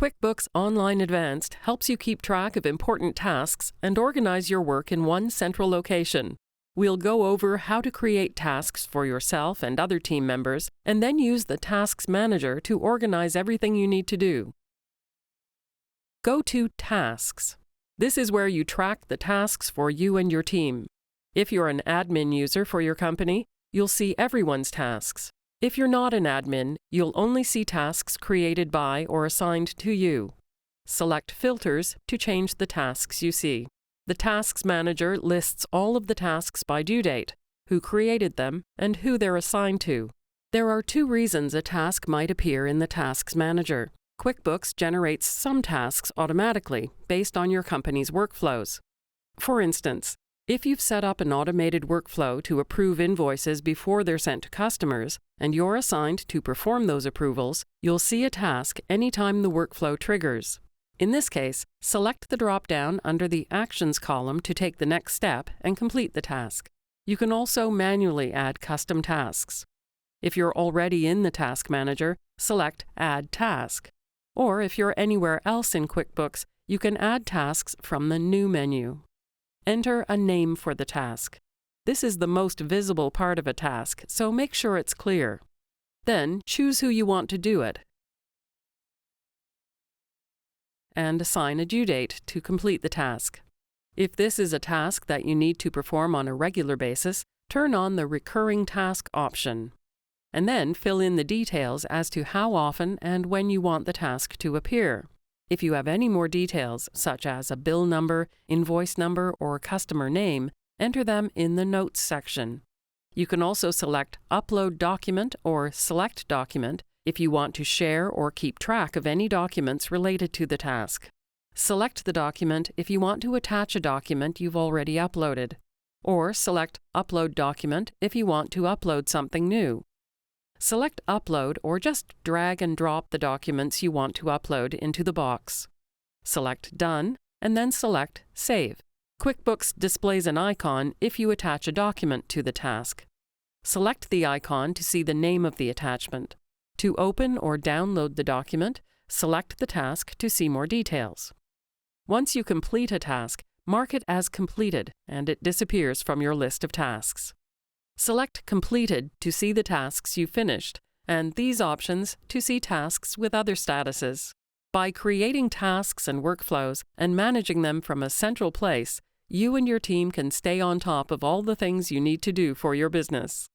QuickBooks Online Advanced helps you keep track of important tasks and organize your work in one central location. We'll go over how to create tasks for yourself and other team members, and then use the Tasks Manager to organize everything you need to do. Go to Tasks. This is where you track the tasks for you and your team. If you're an admin user for your company, you'll see everyone's tasks. If you're not an admin, you'll only see tasks created by or assigned to you. Select Filters to change the tasks you see. The Tasks Manager lists all of the tasks by due date, who created them, and who they're assigned to. There are two reasons a task might appear in the Tasks Manager. QuickBooks generates some tasks automatically based on your company's workflows. For instance, if you've set up an automated workflow to approve invoices before they're sent to customers, and you're assigned to perform those approvals, you'll see a task anytime the workflow triggers. In this case, select the drop-down under the Actions column to take the next step and complete the task. You can also manually add custom tasks. If you're already in the Task Manager, select Add Task. Or if you're anywhere else in QuickBooks, you can add tasks from the New menu. Enter a name for the task. This is the most visible part of a task, so make sure it's clear. Then choose who you want to do it, and assign a due date to complete the task. If this is a task that you need to perform on a regular basis, turn on the Recurring Task option, and then fill in the details as to how often and when you want the task to appear. If you have any more details, such as a bill number, invoice number, or customer name, enter them in the Notes section. You can also select Upload Document or Select Document if you want to share or keep track of any documents related to the task. Select the document if you want to attach a document you've already uploaded, or select Upload Document if you want to upload something new. Select Upload or just drag and drop the documents you want to upload into the box. Select Done, and then select Save. QuickBooks displays an icon if you attach a document to the task. Select the icon to see the name of the attachment. To open or download the document, select the task to see more details. Once you complete a task, mark it as completed, and it disappears from your list of tasks. Select Completed to see the tasks you finished, and these options to see tasks with other statuses. By creating tasks and workflows and managing them from a central place, you and your team can stay on top of all the things you need to do for your business.